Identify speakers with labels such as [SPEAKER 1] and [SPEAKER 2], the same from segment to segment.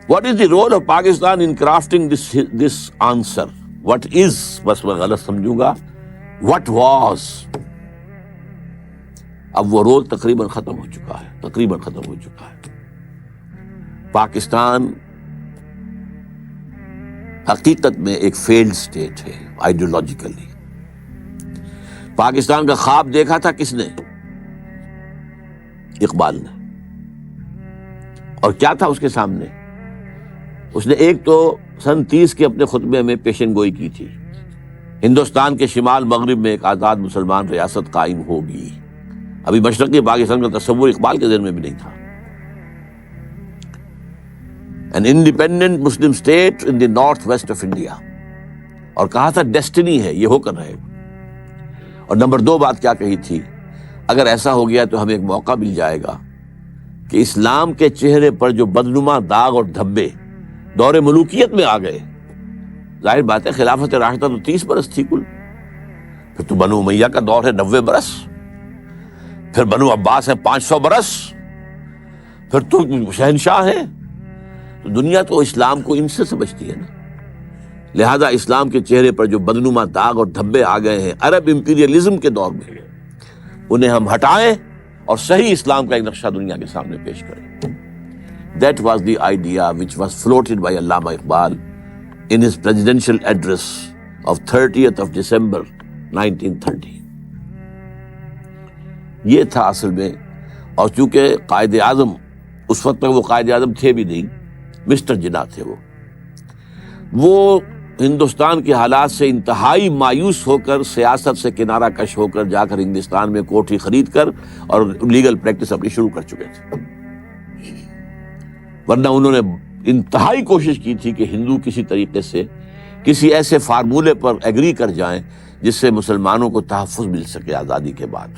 [SPEAKER 1] What is the role of Pakistan in crafting this answer? What is, بس میں غلط سمجھوں گا, what was. اب وہ رول تقریباً ختم ہو چکا ہے. پاکستان حقیقت میں ایک فیلڈ اسٹیٹ ہے آئیڈیولوجیکلی. پاکستان کا خواب دیکھا تھا کس نے؟ اقبال نے. اور کیا تھا اس کے سامنے؟ اس نے ایک تو سن 30 کے اپنے خطبے میں پیشن گوئی کی تھی, ہندوستان کے شمال مغرب میں ایک آزاد مسلمان ریاست قائم ہوگی. ابھی مشرقی پاکستان کا تصور اقبال کے ذہن میں بھی نہیں تھا. An independent Muslim state in the northwest of India. اور کہا تھا ڈیسٹنی ہے, یہ ہو کر رہے گا. اور نمبر 2 بات کیا کہی تھی؟ اگر ایسا ہو گیا تو ہمیں ایک موقع مل جائے گا کہ اسلام کے چہرے پر جو بدنما داغ اور دھبے دور ملوکیت میں آ گئے, ظاہر بات ہے خلافت راشدہ تو 30 برس تھی کل, پھر تو بنو امیہ کا دور ہے 90 برس, پھر بنو عباس ہے 500 برس, پھر تو شہنشاہ ہے. تو دنیا تو اسلام کو ان سے سمجھتی ہے نا. لہذا اسلام کے چہرے پر جو بدنما داغ اور دھبے آ گئے ہیں عرب امپیریلزم کے دور میں, انہیں ہم ہٹائیں اور صحیح اسلام کا ایک نقشہ دنیا کے سامنے پیش کریں. That was the idea which was floated by Allama Iqbal in his presidential address of 30th of December 1930. یہ تھا اصل میں. اور چونکہ قائد اعظم اس وقت تک وہ قائد اعظم تھے بھی نہیں, مسٹر جناح تھے وہ ہندوستان کے حالات سے انتہائی مایوس ہو کر سیاست سے کنارہ کش ہو کر جا کر ہندوستان میں کوٹھی خرید کر اور لیگل پریکٹس اپنی شروع کر چکے تھے. ورنہ انہوں نے انتہائی کوشش کی تھی کہ ہندو کسی طریقے سے کسی ایسے فارمولے پر ایگری کر جائیں جس سے مسلمانوں کو تحفظ مل سکے آزادی کے بعد,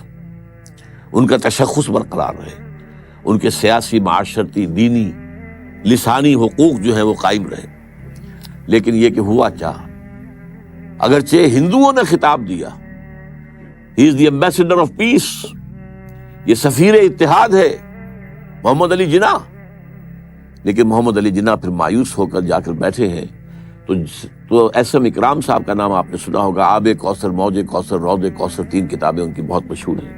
[SPEAKER 1] ان کا تشخص برقرار رہے, ان کے سیاسی, معاشرتی, دینی, لسانی حقوق جو ہیں وہ قائم رہے. لیکن یہ کہ ہوا کیا؟ اگرچہ ہندوؤں نے خطاب دیا, ہی از دی ایمبیسڈر آف پیس, یہ سفیر اتحاد ہے محمد علی جناح, لیکن محمد علی جناح پھر مایوس ہو کر جا کر بیٹھے ہیں. تو ایس ایم اکرام صاحب کا نام آپ نے سنا ہوگا, آب کوثر, موج کوثر, رود کوثر, 3 کتابیں ان کی بہت مشہور ہیں.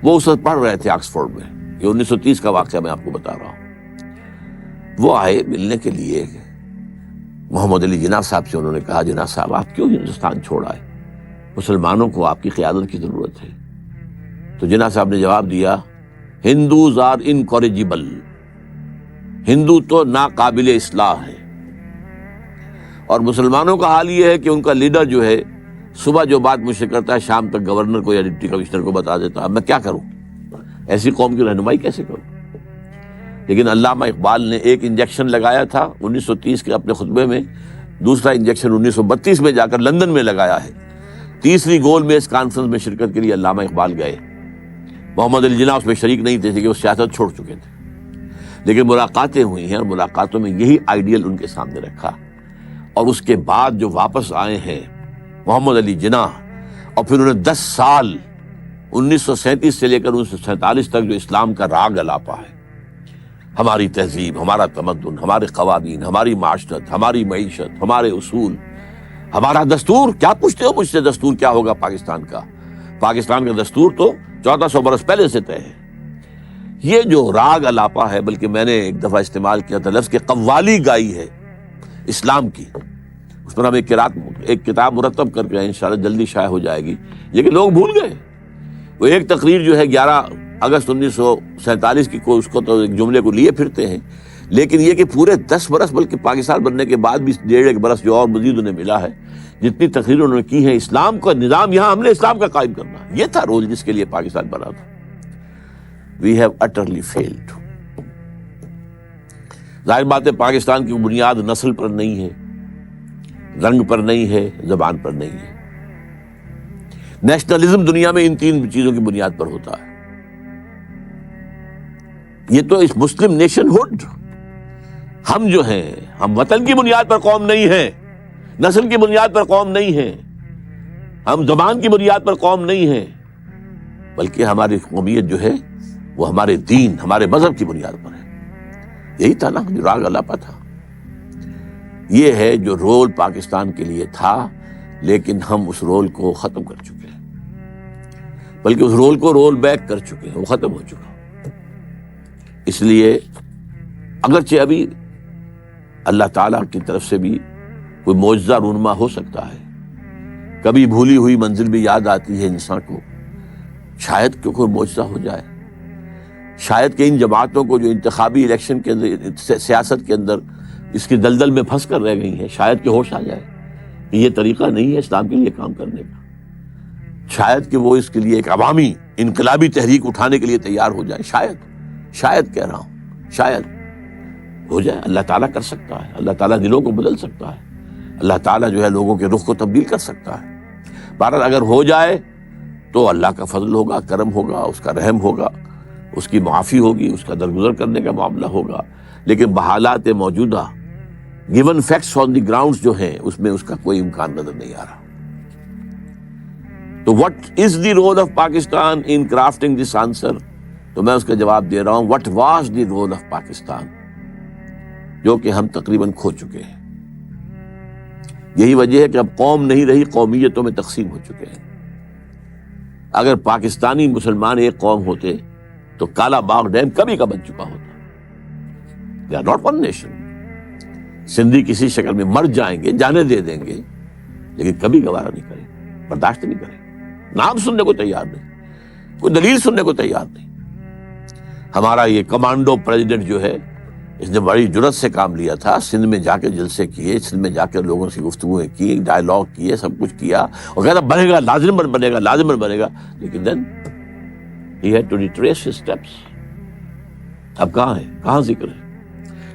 [SPEAKER 1] وہ اس وقت پڑھ رہے تھے آکسفورڈ میں, یہ 1930 کا واقعہ میں آپ کو بتا رہا ہوں. وہ آئے ملنے کے لیے محمد علی جناح صاحب سے. انہوں نے کہا جناح صاحب آپ کیوں ہندوستان چھوڑ آئے, مسلمانوں کو آپ کی قیادت کی ضرورت ہے. تو جناح صاحب نے جواب دیا, ہندوز آر انکوریجیبل, ہندو تو ناقابل اصلاح ہے, اور مسلمانوں کا حال یہ ہے کہ ان کا لیڈر جو ہے صبح جو بات مجھ سے کرتا ہے شام تک گورنر کو یا ڈپٹی کمشنر کو بتا دیتا ہے. اب میں کیا کروں, ایسی قوم کی رہنمائی کیسے کروں؟ لیکن علامہ اقبال نے ایک انجیکشن لگایا تھا 1930 کے اپنے خطبے میں, دوسرا انجیکشن 1932 میں جا کر لندن میں لگایا ہے. تیسری گول میں اس کانفرنس میں شرکت کے لیے علامہ اقبال گئے. محمد علی جناح اس میں شریک نہیں تھے کہ وہ سیاست چھوڑ چکے تھے, لیکن ملاقاتیں ہوئی ہیں اور ملاقاتوں میں یہی آئیڈیل ان کے سامنے رکھا. اور اس کے بعد جو واپس آئے ہیں محمد علی جناح, اور پھر انہوں نے 10 سال 1937 سے لے کر 1947 تک جو اسلام کا راگ الاپا ہے, ہماری تہذیب, ہمارا تمدن, ہمارے قوانین, ہماری معاشرت, ہماری معیشت, ہمارے اصول, ہمارا دستور. کیا پوچھتے ہو مجھ سے دستور کیا ہوگا پاکستان کا؟ پاکستان کا دستور تو 1400 برس پہلے سے طے ہے. یہ جو راگ الاپا ہے, بلکہ میں نے ایک دفعہ استعمال کیا تھا لفظ کہ قوالی گائی ہے اسلام کی, اس پر ہم ایک کتاب مرتب کر کے انشاءاللہ جلدی شائع ہو جائے گی. لیکن لوگ بھول گئے. وہ ایک تقریر جو ہے 11 اگست 1947 کی کو, اس کو تو ایک جملے کو لیے پھرتے ہیں, لیکن یہ کہ پورے 10 برس بلکہ پاکستان بننے کے بعد بھی 1.5 برس جو اور مزید انہیں ملا ہے, جتنی تقریریں انہوں نے کی ہیں, اسلام کا نظام یہاں ہم نے اسلام کا قائم کرنا, یہ تھا رول جس کے لیے پاکستان بنا تھا. We have utterly failed. ظاہر بات ہے پاکستان کی بنیاد نسل پر نہیں ہے, رنگ پر نہیں ہے, زبان پر نہیں ہے. نیشنلزم دنیا میں ان 3 چیزوں کی بنیاد پر ہوتا ہے. یہ تو اس مسلم نیشن ہوڈ, ہم جو ہیں ہم وطن کی بنیاد پر قوم نہیں ہیں, نسل کی بنیاد پر قوم نہیں ہیں, ہم زبان کی بنیاد پر قوم نہیں ہیں, بلکہ ہماری قومیت جو ہے وہ ہمارے دین, ہمارے مذہب کی بنیاد پر ہے. یہی تھا نا جو راگ الاپا تھا. یہ ہے جو رول پاکستان کے لیے تھا، لیکن ہم اس رول کو ختم کر چکے ہیں، بلکہ اس رول کو رول بیک کر چکے ہیں، وہ ختم ہو چکا. اس لیے اگرچہ ابھی اللہ تعالیٰ کی طرف سے بھی کوئی معجزہ رونما ہو سکتا ہے، کبھی بھولی ہوئی منزل بھی یاد آتی ہے انسان کو، شاید کہ کوئی معجزہ ہو جائے، شاید کہ ان جماعتوں کو جو انتخابی الیکشن کے اندر، سیاست کے اندر اس کی دلدل میں پھنس کر رہ گئی ہیں، شاید کہ ہوش آ جائے کہ یہ طریقہ نہیں ہے اسلام کے لیے کام کرنے کا. شاید کہ وہ اس کے لیے ایک عوامی انقلابی تحریک اٹھانے کے لیے تیار ہو جائے. شاید کہہ رہا ہوں، شاید ہو جائے. اللہ تعالیٰ کر سکتا ہے، اللہ تعالیٰ دلوں کو بدل سکتا ہے، اللہ تعالیٰ جو ہے لوگوں کے رخ کو تبدیل کر سکتا ہے. بہرحال اگر ہو جائے تو اللہ کا فضل ہوگا، کرم ہوگا، اس کا رحم ہوگا، اس کی معافی ہوگی، اس کا درگزر کرنے کا معاملہ ہوگا. لیکن بحالات موجودہ given facts on the grounds جو ہیں اس میں اس کا کوئی امکان نظر نہیں آ رہا. تو what is the role of Pakistan in crafting this answer? تو میں اس کا جواب دے رہا ہوں، what was the role of Pakistan, جو کہ ہم تقریباً کھو چکے ہیں. یہی وجہ ہے کہ اب قوم نہیں رہی، قومیتوں میں تقسیم ہو چکے ہیں. اگر پاکستانی مسلمان ایک قوم ہوتے تو کالا باغ ڈیم کبھی کا بن چکا ہوتا. They are not one nation. Sindhi کسی شکل میں مر جائیں گے، جانے دے دیں گے، لیکن کبھی گوارا نہیں کریں، برداشت نہیں کریں. نام سننے کو تیار نہیں، کوئی دلیل سننے کو تیار نہیں. ہمارا یہ کمانڈو پریزیڈنٹ جو ہے، اس نے بڑی جرت سے کام لیا تھا، سندھ میں جا کے جلسے کیے، سندھ میں جا کے لوگوں سے گفتگویں کی، ڈائیلاگ کیے، سب کچھ کیا، اور کہتا بنے گا، لازماً بنے گا، لازماً بنے گا. لیکن then he had to retrace his steps. اب کہاں ہے، کہاں ذکر ہے؟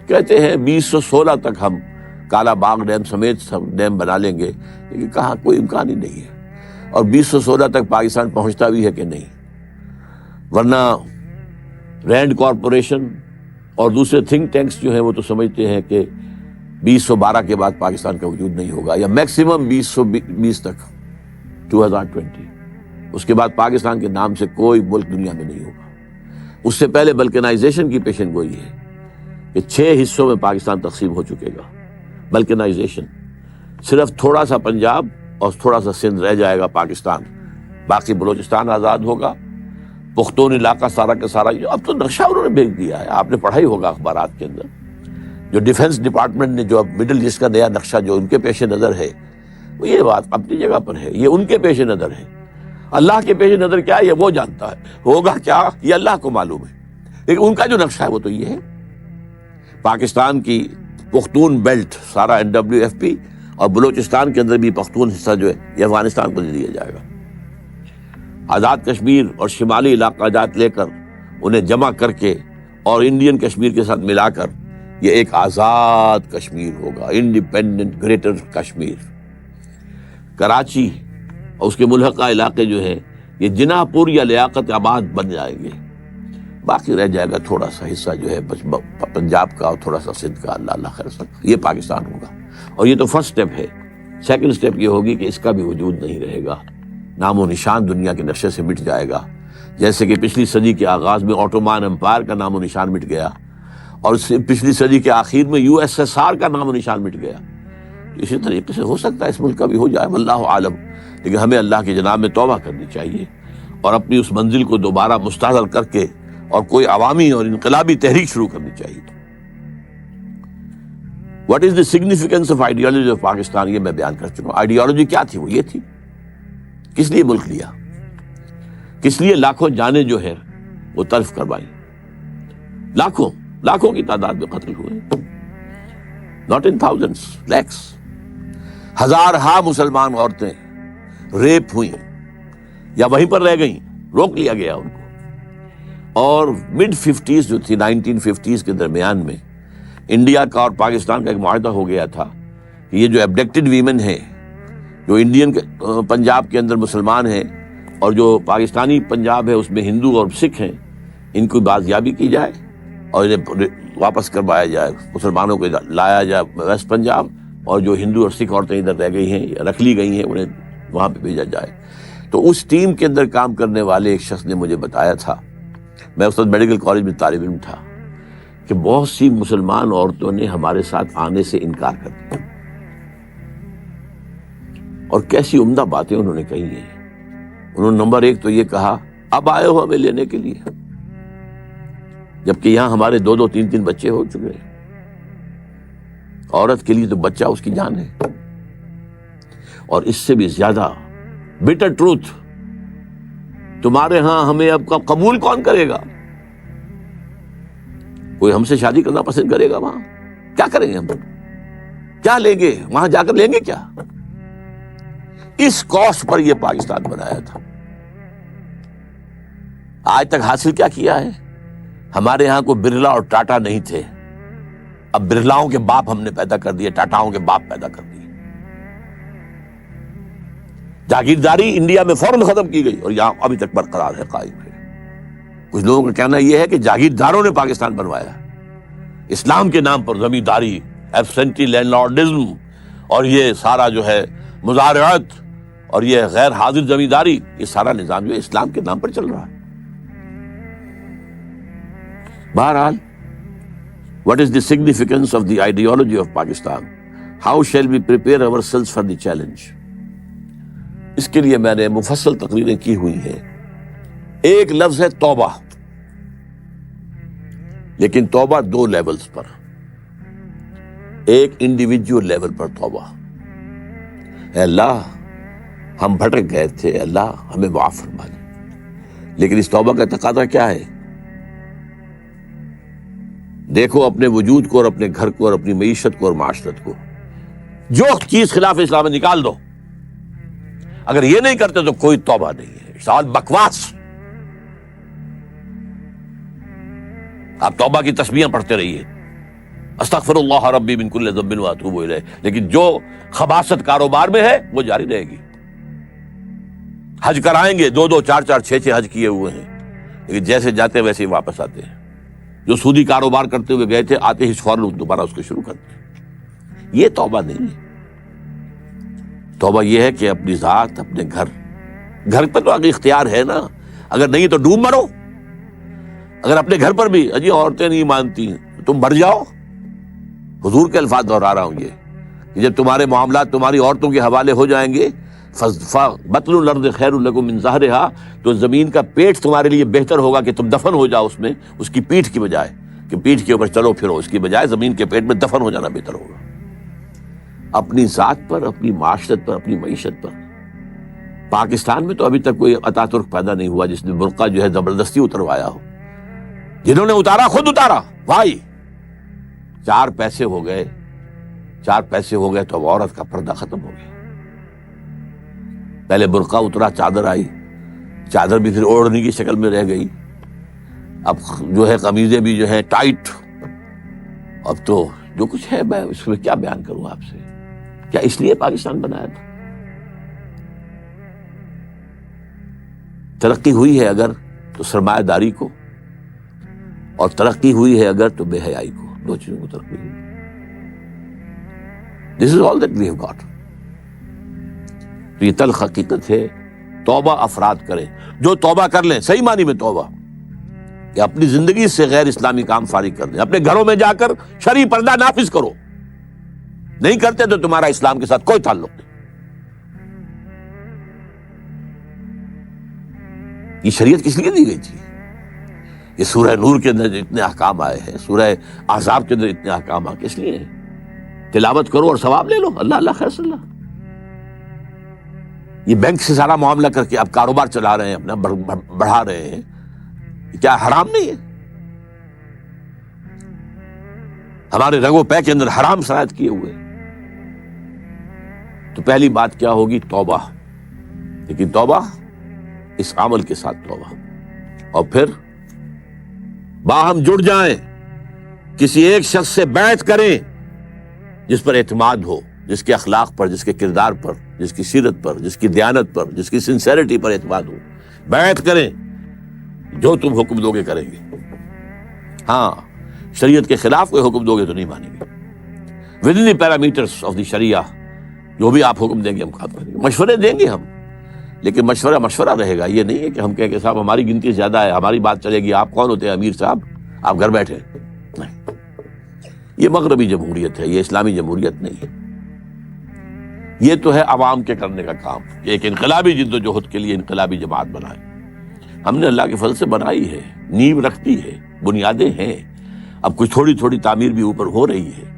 [SPEAKER 1] کہتے ہیں 2016 تک ہم کالا باغ ڈیم سمیت سب ڈیم بنا لیں گے، لیکن کہاں، کوئی امکان ہی نہیں ہے. اور 2016 تک پاکستان پہنچتا بھی ہے کہ نہیں. ورنہ رینڈ کارپوریشن اور دوسرے تھنک ٹینکس جو ہیں وہ تو سمجھتے ہیں کہ 2012 کے بعد پاکستان کا وجود نہیں ہوگا، یا میکسیمم 2020 تک، 2020. اس کے بعد پاکستان کے نام سے کوئی ملک دنیا میں نہیں ہوگا. اس سے پہلے بلکنائزیشن کی پیشن گوئی ہے کہ 6 حصوں میں پاکستان تقسیم ہو چکے گا. بلکنائزیشن، صرف تھوڑا سا پنجاب اور تھوڑا سا سندھ رہ جائے گا پاکستان، باقی بلوچستان آزاد ہوگا. پختون علاقہ سارا کا سارا، اب تو نقشہ انہوں نے بھیج دیا ہے، آپ نے پڑھا ہی ہوگا اخبارات کے اندر. جو ڈیفنس ڈپارٹمنٹ نے جو اب مڈل ایسٹ کا نیا نقشہ جو ان کے پیش نظر ہے، وہ یہ بات اپنی جگہ پر ہے، یہ ان کے پیش نظر ہے. اللہ کے پیش نظر کیا ہے یہ وہ جانتا ہے، ہوگا کیا یہ اللہ کو معلوم ہے. لیکن ان کا جو نقشہ ہے وہ تو یہ ہے، پاکستان کی پختون بیلٹ سارا NWFP، اور بلوچستان کے اندر بھی پختون حصہ جو ہے یہ افغانستان کو دے دیا جائے گا. آزاد کشمیر اور شمالی علاقہ جات لے کر انہیں جمع کر کے اور انڈین کشمیر کے ساتھ ملا کر یہ ایک آزاد کشمیر ہوگا، انڈیپینڈنٹ گریٹر کشمیر. کراچی اور اس کے ملحقہ علاقے جو ہیں یہ جناح پور یا لیاقت آباد بن جائیں گے. باقی رہ جائے گا تھوڑا سا حصہ جو ہے پنجاب کا اور تھوڑا سا سندھ کا. اللہ خیر سکتا، یہ پاکستان ہوگا. اور یہ تو فرسٹ سٹیپ ہے. سیکنڈ سٹیپ یہ ہوگی کہ اس کا بھی وجود نہیں رہے گا، نام و نشان دنیا کے نقشے سے مٹ جائے گا. جیسے کہ پچھلی صدی کے آغاز میں آٹومان امپائر کا نام و نشان مٹ گیا، اور پچھلی صدی کے آخر میں USSR کا نام و نشان مٹ گیا. اسی طریقے سے ہو سکتا ہے اس ملک کا بھی ہو جائے، واللہ عالم. لیکن ہمیں اللہ کی جناب میں توبہ کرنی چاہیے اور اپنی اس منزل کو دوبارہ مستحضر کر کے اور کوئی عوامی اور انقلابی تحریک شروع کرنی چاہیے. What is the significance of ideology of Pakistan, یہ میں بیان کر چکا ہوں. آئیڈیالوجی کیا تھی؟ وہ یہ تھی، کس لیے ملک لیا، کس لیے لاکھوں جانیں جو ہے وہ تلف کروائی، لاکھوں کی تعداد میں قتل ہوئے، not in thousands, lakhs. ہزارہا مسلمان عورتیں ریپ ہوئیں یا وہیں پر رہ گئیں، روک لیا گیا ان کو. اور mid 50s جو تھی، 1950s کے درمیان میں انڈیا کا اور پاکستان کا ایک معاہدہ ہو گیا تھا کہ یہ جو ایبڈکٹڈ ویمن ہیں، جو انڈین پنجاب کے اندر مسلمان ہیں اور جو پاکستانی پنجاب ہے اس میں ہندو اور سکھ ہیں، ان کی بازیابی کی جائے اور انہیں واپس کروایا جائے، مسلمانوں کو لایا جائے ویسٹ پنجاب، اور جو ہندو اور سکھ عورتیں ادھر رہ گئی ہیں یا رکھ لی گئی ہیں انہیں وہاں پہ بھیجا جائے. تو اس ٹیم کے اندر کام کرنے والے ایک شخص نے مجھے بتایا تھا، میں اس وقت میڈیکل کالج میں طالب علم تھا، کہ بہت سی مسلمان عورتوں نے ہمارے ساتھ آنے سے انکار کر دیا، اور کیسی عمدہ باتیں انہوں نے کہی ہیں۔ انہوں نے نمبر 1 تو یہ کہا اب آئے ہو ہمیں لینے کے لیے، جبکہ یہاں ہمارے 2 3 بچے ہو چکے ہیں۔ عورت کے لیے تو بچہ اس کی جان ہے۔ اور اس سے بھی زیادہ بٹر ٹروتھ، تمہارے ہاں ہمیں اب قبول کون کرے گا؟ کوئی ہم سے شادی کرنا پسند کرے گا؟ وہاں کیا کریں گے ہم؟ کیا لیں گے وہاں جا کر؟ لیں گے کیا؟ اس کاسٹ پر یہ پاکستان بنایا تھا۔ آج تک حاصل کیا کیا ہے؟ ہمارے ہاں کوئی برلا اور ٹاٹا نہیں تھے، اب برلاؤں کے باپ ہم نے پیدا کر دیے، ٹاٹاؤں کے باپ پیدا کر دیے۔ جاگیرداری انڈیا میں فوراً ختم کی گئی اور یہاں ابھی تک برقرار ہے، قائم ہے۔ کچھ لوگوں کا کہنا یہ ہے کہ جاگیرداروں نے پاکستان بنوایا، اسلام کے نام پر زمینداری، ایبسینٹی لینڈ لارڈزم، اور یہ سارا جو ہے مزارعت اور یہ غیر حاضر زمینداری، یہ سارا نظام جو ہے اسلام کے نام پر چل رہا ہے۔ بہرحال، what is the significance of the ideology of Pakistan? How shall we prepare ourselves for the challenge? اس کے لیے میں نے مفصل تقریریں کی ہوئی ہیں۔ ایک لفظ ہے توبہ، لیکن توبہ 2 لیولز پر۔ ایک انڈیویجول لیول پر توبہ، اے اللہ ہم بھٹک گئے تھے، اللہ ہمیں معاف فرما دے۔ لیکن اس توبہ کا تقاضا کیا ہے؟ دیکھو اپنے وجود کو اور اپنے گھر کو اور اپنی معیشت کو اور معاشرت کو، جو چیز خلاف اسلام ہے نکال دو۔ اگر یہ نہیں کرتے تو کوئی توبہ نہیں ہے، سوال بکواس۔ آپ توبہ کی تسبیحیں پڑھتے رہیے، استغفر اللہ ربی من کل ذنب واتوب الیہ، لیکن جو خباثت کاروبار میں ہے وہ جاری رہے گی۔ حج کرائیں گے، 2 4 6 حج کیے ہوئے ہیں، لیکن جیسے جاتے ویسے ہی واپس آتے ہیں۔ جو سودی کاروبار کرتے ہوئے گئے تھے، آتے ہی فوراً دوبارہ اس کو شروع کرتے ہیں۔ یہ توبہ نہیں ہے۔ توبہ یہ ہے کہ اپنی ذات، اپنے گھر پہ تو آگے اختیار ہے نا، اگر نہیں تو ڈوب مرو۔ اگر اپنے گھر پر بھی اجی عورتیں نہیں مانتی ہیں، تم مر جاؤ۔ حضور کے الفاظ دہرا رہا ہوں یہ، کہ جب تمہارے معاملات تمہاری عورتوں کے حوالے ہو جائیں گے، بطن الارض خیر لکم من ظہرها، تو زمین کا پیٹ تمہارے لیے بہتر ہوگا کہ تم دفن ہو جاؤ اس میں، اس کی پیٹھ کی بجائے کہ پیٹھ کے اوپر چلو پھرو، اس کی بجائے زمین کے پیٹ میں دفن ہو جانا بہتر ہوگا۔ اپنی ذات پر، اپنی معاشرت پر، اپنی معیشت پر۔ پاکستان میں تو ابھی تک کوئی اتا ترک پیدا نہیں ہوا جس نے برقع جو ہے زبردستی اتروایا ہو۔ جنہوں نے اتارا خود اتارا، بھائی 4 پیسے ہو گئے تو اب عورت کا پردہ ختم ہو گیا۔ پہلے برقع اترا، چادر آئی، چادر بھی پھر اوڑھنے کی شکل میں رہ گئی، اب جو ہے قمیضیں بھی جو ہے ٹائٹ۔ اب تو جو کچھ ہے میں اس میں کیا بیان کروں آپ سے؟ کیا اس لیے پاکستان بنایا تھا؟ ترقی ہوئی ہے اگر تو سرمایہ داری کو، اور ترقی ہوئی ہے اگر تو بے حیائی کو، 2 چیزوں کو ترقی ہوئی۔ This is all that we have got۔ تو یہ تلخ حقیقت ہے۔ توبہ افراد کریں، جو توبہ کر لیں، صحیح معنی میں توبہ، کہ اپنی زندگی سے غیر اسلامی کام فارغ کر دیں، اپنے گھروں میں جا کر شرعی پردہ نافذ کرو۔ نہیں کرتے تو تمہارا اسلام کے ساتھ کوئی تعلق نہیں۔ یہ شریعت کس لیے دی گئی تھی؟ یہ سورہ نور کے اندر اتنے احکام آئے ہیں، سورہ احزاب کے اندر اتنے احکام آئے، کس لیے ہیں؟ تلاوت کرو اور ثواب لے لو، اللہ اللہ خیر صلی اللہ۔ یہ بینک سے سارا معاملہ کر کے آپ کاروبار چلا رہے ہیں، اپنا بڑھا رہے ہیں، کیا حرام نہیں ہے؟ ہمارے رگو پے کے اندر حرام شرائط کیے ہوئے۔ تو پہلی بات کیا ہوگی؟ توبہ۔ لیکن توبہ اس عمل کے ساتھ توبہ، اور پھر باہم جڑ جائیں، کسی ایک شخص سے بیعت کریں جس پر اعتماد ہو، جس کے اخلاق پر، جس کے کردار پر، جس کی سیرت پر، جس کی دیانت پر، جس کی سنسیریٹی پر اعتماد ہو۔ بیعت کریں، جو تم حکم دو گے کریں گے۔ ہاں، شریعت کے خلاف کوئی حکم دو گے تو نہیں مانیں گے۔ Within the parameters of the شریعہ جو بھی آپ حکم دیں گے ہم کام کریں گے، مشورے دیں گے ہم، لیکن مشورہ رہے گا۔ یہ نہیں ہے کہ ہم کہیں کہ صاحب ہماری گنتی زیادہ ہے، ہماری بات چلے گی، آپ کون ہوتے ہیں امیر صاحب، آپ گھر بیٹھے، نہیں۔ یہ مغربی جمہوریت ہے، یہ اسلامی جمہوریت نہیں ہے۔ یہ تو ہے عوام کے کرنے کا کام، ایک انقلابی جد و جہد کے لیے انقلابی جماعت بنائے۔ ہم نے اللہ کے فضل سے بنائی ہے، نیو رکھتی ہے، بنیادیں ہیں، اب کچھ تھوڑی تھوڑی تعمیر بھی اوپر ہو رہی ہے،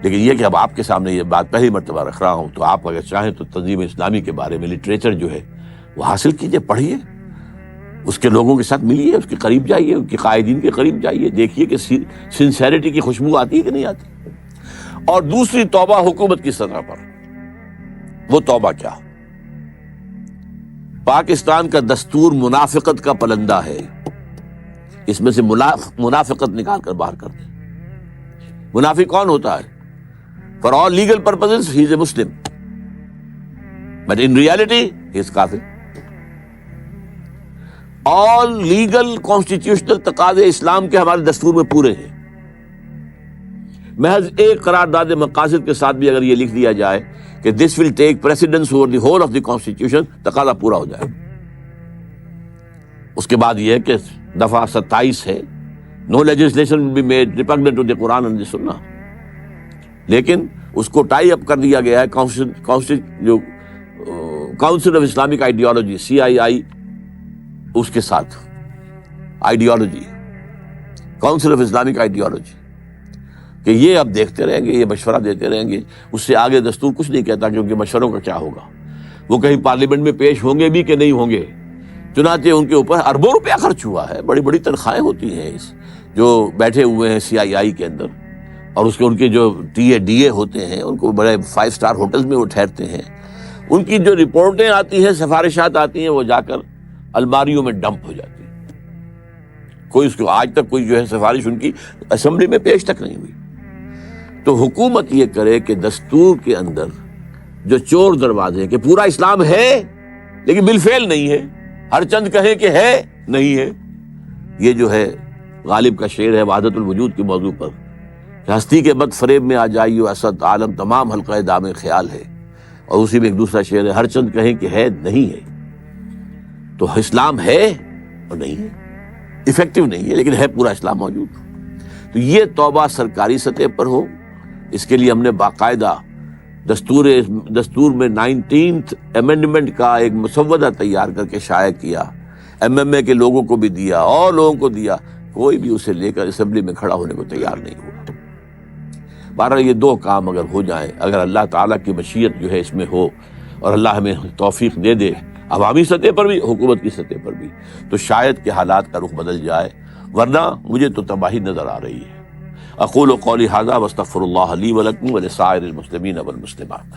[SPEAKER 1] لیکن یہ کہ اب آپ کے سامنے یہ بات پہلی مرتبہ رکھ رہا ہوں، تو آپ اگر چاہیں تو تنظیم اسلامی کے بارے میں لٹریچر جو ہے وہ حاصل کیجئے، پڑھیے، اس کے لوگوں کے ساتھ ملیے، اس کے قریب جائیے، ان کے قائدین کے قریب جائیے، دیکھیے کہ سنسیریٹی کی خوشبو آتی ہے کہ نہیں آتی۔ اور دوسری توبہ حکومت کی سطح پر، وہ توبہ کیا؟ پاکستان کا دستور منافقت کا پلندہ ہے، اس میں سے منافقت نکال کر باہر کر دیں۔ منافق کون ہوتا ہے؟ For all legal purposes he is a Muslim, but in reality he is kafir. All legal constitutional تقاضے اسلام کے ہمارے دستور میں پورے ہیں۔ محض ایک قرارداد مقاصد کے ساتھ بھی اگر یہ لکھ دیا جائے کہ this will take precedence over the whole of the constitution، تقاضا پورا ہو جائے۔ اس کے بعد یہ ہے کہ دفعہ 27 ہے، no legislation will be made repugnant to the Quran and the Sunnah، لیکن اس کو ٹائی اپ کر دیا گیا ہے council of Islamic ideology CII، اس کے ساتھ ideology, council of Islamic ideology, کہ یہ اب دیکھتے رہیں گے، یہ مشورہ دیتے رہیں گے، اس سے آگے دستور کچھ نہیں کہتا، کیونکہ مشوروں کا کیا ہوگا، وہ کہیں پارلیمنٹ میں پیش ہوں گے بھی کہ نہیں ہوں گے۔ چنانچہ ان کے اوپر اربوں روپیہ خرچ ہوا ہے، بڑی بڑی تنخواہیں ہوتی ہیں جو بیٹھے ہوئے ہیں CII کے اندر، اور اس کے ان کے جو DA ہوتے ہیں، ان کو بڑے 5 اسٹار ہوٹلز میں وہ ٹھہرتے ہیں، ان کی جو رپورٹیں آتی ہیں، سفارشات آتی ہیں، وہ جا کر الماریوں میں ڈمپ ہو جاتی ہیں۔ کوئی اس کو آج تک کوئی جو ہے سفارش ان کی اسمبلی میں پیش تک نہیں ہوئی۔ تو حکومت یہ کرے کہ دستور کے اندر جو چور دروازے ہیں کہ پورا اسلام ہے لیکن بالفعل نہیں ہے، ہر چند کہیں کہ ہے نہیں ہے۔ یہ جو ہے غالب کا شعر ہے وحدت الوجود کے موضوع پر، کہ ہستی کے بد فریب میں آ جائیو اسد عالم تمام حلقہ دام خیال ہے، اور اسی میں ایک دوسرا شعر ہے ہر چند کہیں کہ ہے نہیں ہے۔ تو اسلام ہے اور نہیں ہے، ایفیکٹو نہیں ہے، لیکن ہے پورا اسلام موجود۔ تو یہ توبہ سرکاری سطح پر ہو، اس کے لیے ہم نے باقاعدہ دستور میں 19th امینڈمنٹ کا ایک مسودہ تیار کر کے شائع کیا، MMA کے لوگوں کو بھی دیا اور لوگوں کو دیا، کوئی بھی اسے لے کر اسمبلی میں کھڑا ہونے کو تیار نہیں ہوا۔ بہرحال یہ 2 کام اگر ہو جائیں، اگر اللہ تعالیٰ کی مشیت جو ہے اس میں ہو، اور اللہ ہمیں توفیق دے دے عوامی سطح پر بھی، حکومت کی سطح پر بھی، تو شاید کہ حالات کا رخ بدل جائے، ورنہ مجھے تو تباہی نظر آ رہی ہے۔ اقول قولی ھذا واستغفر اللہ لی ولکم ولسائر المسلمین والمسلمات۔